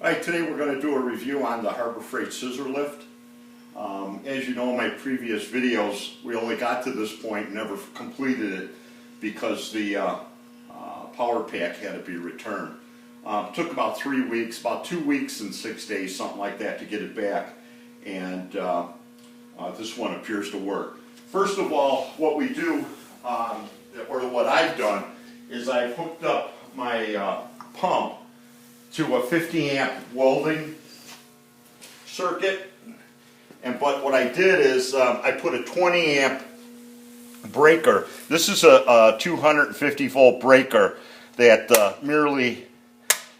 Alright, today we're going to do a review on the Harbor Freight Scissor Lift. As you know, in my previous videos, we only got to this point and never completed it because the power pack had to be returned. It took about 3 weeks, about 2 weeks and 6 days, something like that, to get it back. And this one appears to work. First of all, what we do, or what I've done, is I've hooked up my pump to a 50 amp welding circuit, but what I did is I put a 20 amp breaker. This is a 250 volt breaker that merely,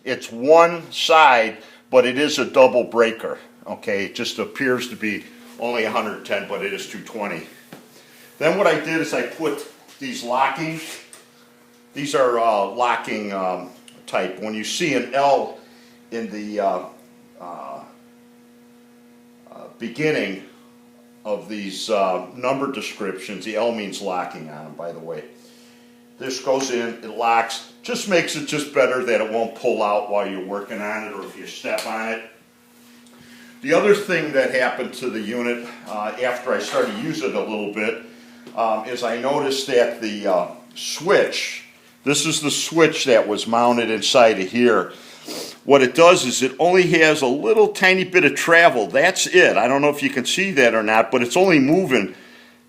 it's one side, but it is a double breaker. Okay, it just appears to be only 110, but it is 220. Then what I did is I put these locking, these are locking type. When you see an L in the beginning of these number descriptions, the L means locking on them, by the way. This goes in, it locks, just makes it just better that it won't pull out while you're working on it or if you step on it. The other thing that happened to the unit after I started to use it a little bit is I noticed that the switch, this is the switch that was mounted inside of here. What it does is it only has a little tiny bit of travel. That's it. I don't know if you can see that or not, but it's only moving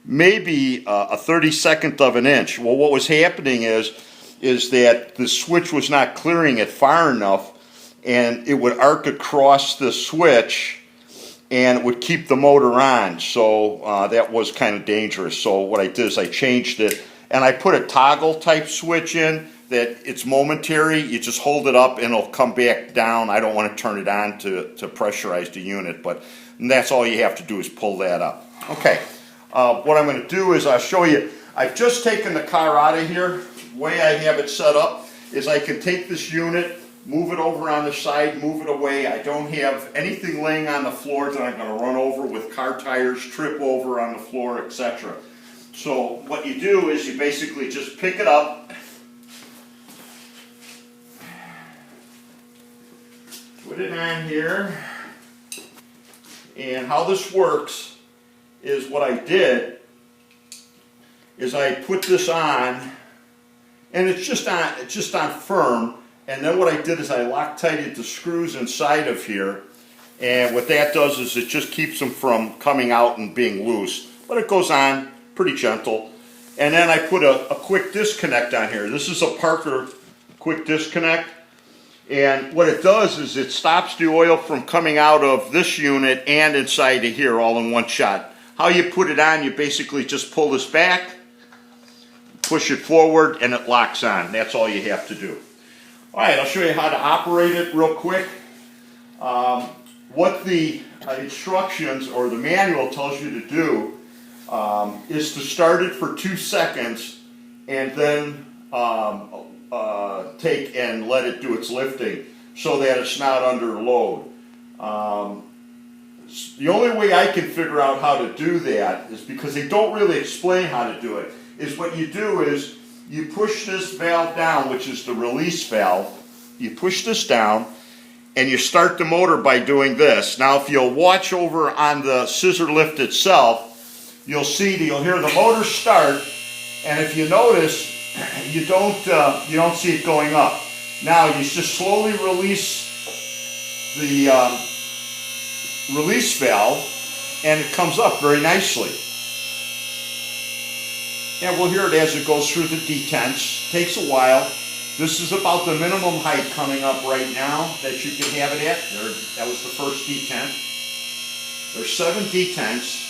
maybe a 32nd of an inch. Well, what was happening is that the switch was not clearing it far enough, and it would arc across the switch and it would keep the motor on. So that was kind of dangerous. So what I did is I changed it, and I put a toggle type switch in that it's momentary. You just hold it up and it'll come back down. I don't want to turn it on to pressurize the unit, but that's all you have to do is pull that up. Okay, what I'm going to do is I'll show you. I've just taken the car out of here. The way I have it set up is I can take this unit, move it over on the side, move it away. I don't have anything laying on the floor that I'm going to run over with car tires, trip over on the floor, etc. So what you do is you basically just pick it up, put it on here, and how this works is what I did is I put this on, and it's just on firm, and then what I did is I Loctited the screws inside of here, and what that does is it just keeps them from coming out and being loose, but it goes on pretty gentle. And then I put a quick disconnect on here. This is a Parker quick disconnect. And what it does is it stops the oil from coming out of this unit and inside of here all in one shot. How you put it on, you basically just pull this back, push it forward, and it locks on. That's all you have to do. Alright, I'll show you how to operate it real quick. What the instructions or the manual tells you to do is to start it for 2 seconds and then take and let it do its lifting so that it's not under load. The only way I can figure out how to do that is because they don't really explain how to do it, is what you do is you push this valve down, which is the release valve. You push this down and you start the motor by doing this. Now if you'll watch over on the scissor lift itself, you'll hear the motor start, and if you notice, you don't see it going up. Now you just slowly release the release valve, and it comes up very nicely. And we'll hear it as it goes through the detents. Takes a while. This is about the minimum height coming up right now that you can have it at. That was the first detent. There's 7 detents.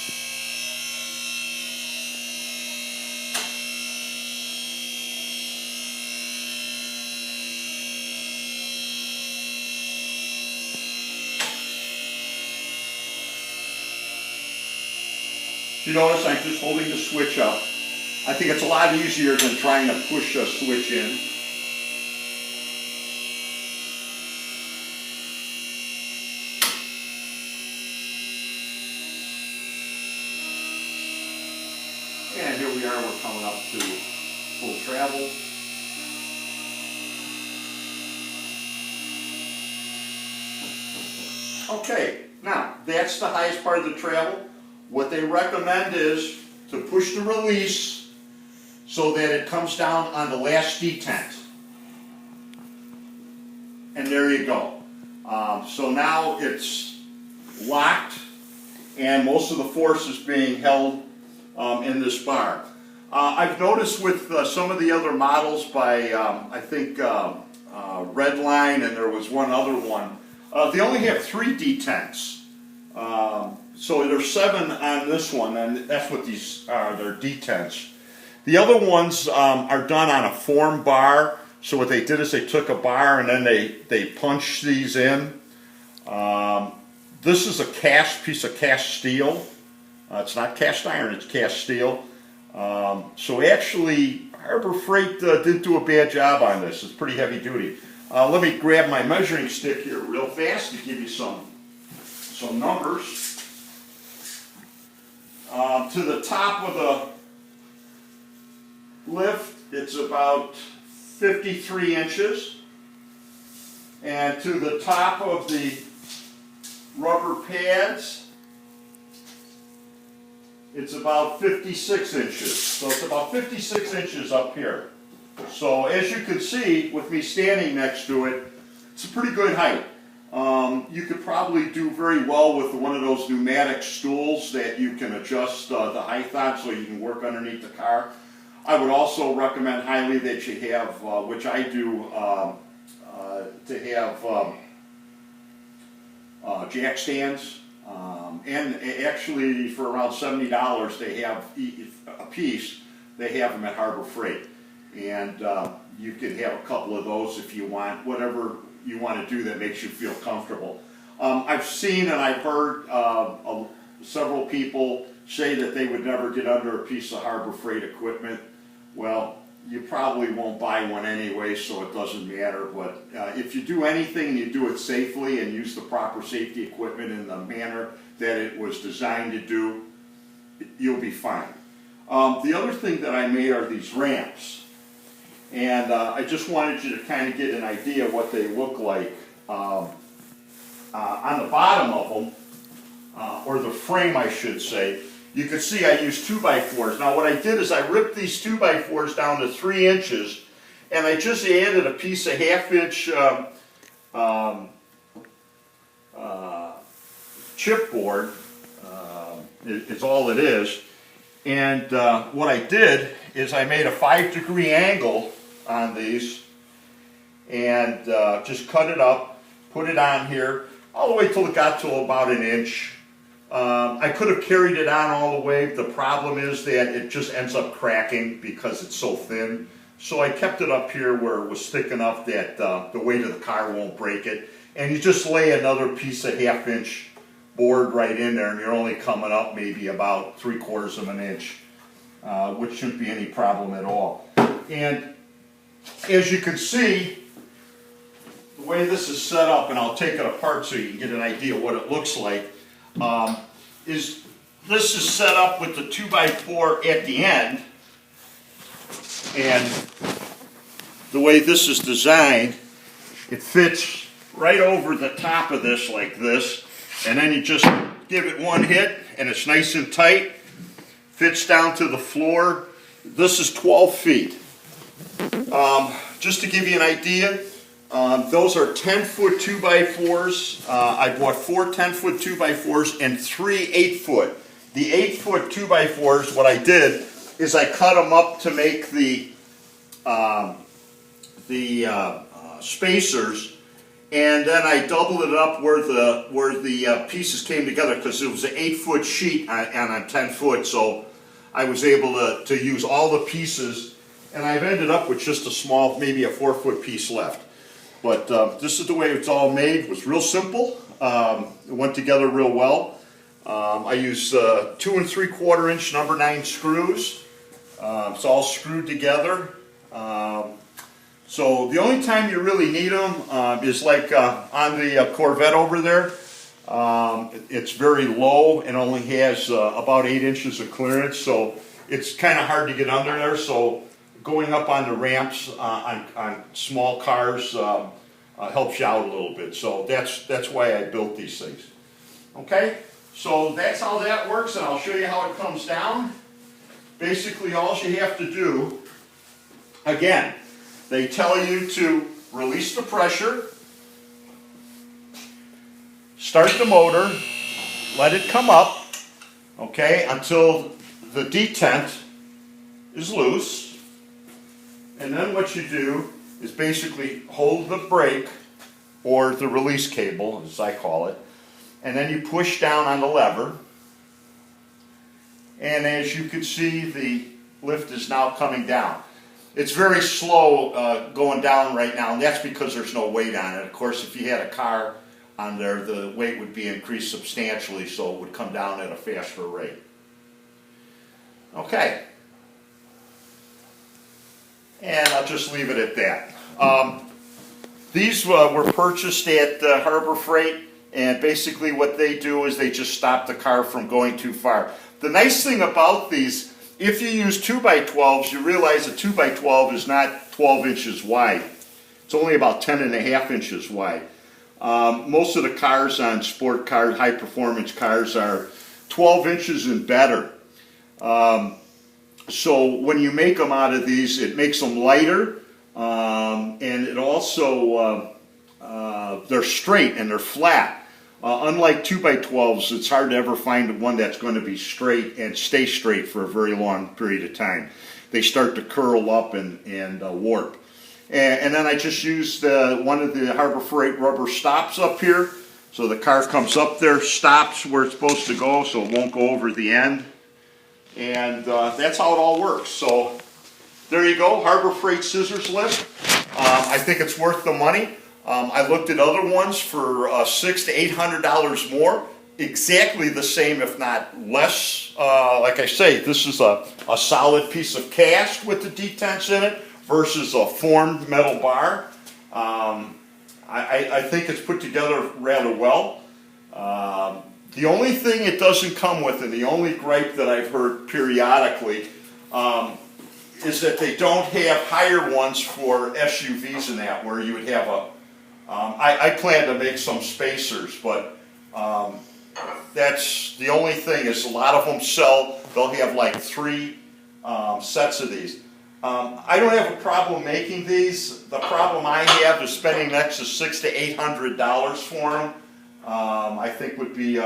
You notice I'm just holding the switch up. I think it's a lot easier than trying to push a switch in. And here we are, we're coming up to full travel. Okay, now that's the highest part of the travel. What they recommend is to push the release so that it comes down on the last detent. And there you go. So now it's locked and most of the force is being held in this bar. I've noticed with some of the other models by, I think, Redline, and there was one other one, they only have 3 detents. So there's 7 on this one, and that's what these are, they're detents. The other ones are done on a form bar. So what they did is they took a bar and then they punched these in. This is a piece of cast steel. It's not cast iron, it's cast steel. So actually, Harbor Freight didn't do a bad job on this. It's pretty heavy duty. Let me grab my measuring stick here real fast to give you some numbers. To the top of the lift, it's about 53 inches. And to the top of the rubber pads, it's about 56 inches. So it's about 56 inches up here. So as you can see, with me standing next to it, it's a pretty good height. You could probably do very well with one of those pneumatic stools that you can adjust the height on so you can work underneath the car. I would also recommend highly that you have, which I do, to have jack stands. And actually for around $70 they have a piece, they have them at Harbor Freight. And you can have a couple of those if you want, whatever you want to do that makes you feel comfortable. I've seen and I've heard several people say that they would never get under a piece of Harbor Freight equipment. Well, you probably won't buy one anyway, so it doesn't matter. But if you do anything, you do it safely and use the proper safety equipment in the manner that it was designed to do, you'll be fine. The other thing that I made are these ramps. And I just wanted you to kind of get an idea of what they look like. On the bottom of them, or the frame I should say, you can see I used 2x4s. Now what I did is I ripped these 2x4s down to 3 inches, and I just added a piece of 1/2-inch chipboard. It's all it is. And what I did is I made a 5-degree angle on these and just cut it up, put it on here, all the way till it got to about 1 inch. I could have carried it on all the way. The problem is that it just ends up cracking because it's so thin. So I kept it up here where it was thick enough that the weight of the car won't break it. And you just lay another piece of 1/2-inch board right in there, and you're only coming up maybe about 3/4 of an inch, which shouldn't be any problem at all. And as you can see, the way this is set up, and I'll take it apart so you can get an idea what it looks like, is this is set up with the 2x4 at the end, and the way this is designed, it fits right over the top of this like this, and then you just give it one hit and it's nice and tight, fits down to the floor. This is 12 feet. Just to give you an idea, those are 10-foot 2x4s. I bought 4 10-foot 2x4s and 3 8-foot. The 8-foot 2x4s, what I did is I cut them up to make the spacers, and then I doubled it up where the pieces came together because it was an 8-foot sheet on a 10-foot, so I was able to use all the pieces, and I've ended up with just a small, maybe a 4-foot piece left. But this is the way it's all made. It was real simple. It went together real well. I used 2 3/4-inch number 9 screws. It's all screwed together. So the only time you really need them is like on the Corvette over there. It's very low and only has about 8 inches of clearance, so it's kind of hard to get under there. So going up on the ramps on small cars, helps you out a little bit. So that's why I built these things. Okay, so that's how that works, and I'll show you how it comes down. Basically, all you have to do, again, they tell you to release the pressure, start the motor, let it come up, okay, until the detent is loose. And then what you do is basically hold the brake, or the release cable, as I call it, and then you push down on the lever. And as you can see, the lift is now coming down. It's very slow going down right now, and that's because there's no weight on it. Of course, if you had a car on there, the weight would be increased substantially, so it would come down at a faster rate. Okay. And I'll just leave it at that. These were purchased at Harbor Freight, and basically what they do is they just stop the car from going too far. The nice thing about these, if you use 2x12s, you realize a 2x12 is not 12 inches wide. It's only about 10.5 inches wide. Most of the cars on sport cars, high performance cars, are 12 inches and better. So when you make them out of these, it makes them lighter, and it also, they're straight and they're flat. Unlike 2x12s, it's hard to ever find one that's going to be straight and stay straight for a very long period of time. They start to curl up and warp. And then I just used one of the Harbor Freight rubber stops up here. So the car comes up there, stops where it's supposed to go, so it won't go over the end. And that's how it all works. So there you go, Harbor Freight Scissor Lift. I think it's worth the money. I looked at other ones for $600 to $800 more. Exactly the same, if not less. Like I say, this is a solid piece of cast with the detents in it versus a formed metal bar. I think it's put together rather well. The only thing it doesn't come with, and the only gripe that I've heard periodically, is that they don't have higher ones for SUVs and that, where you would have a... I plan to make some spacers, but that's the only thing, is a lot of them sell, they'll have like 3 sets of these. I don't have a problem making these. The problem I have is spending an extra $600 to $800 for them. I think would be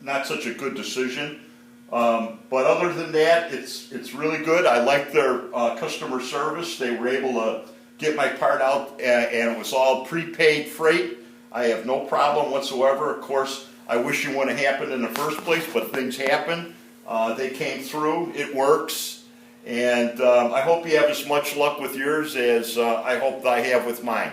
not such a good decision. But other than that, it's really good. I like their customer service. They were able to get my part out, and it was all prepaid freight. I have no problem whatsoever. Of course, I wish it wouldn't have happened in the first place, but things happen. They came through. It works. And I hope you have as much luck with yours as I hope I have with mine.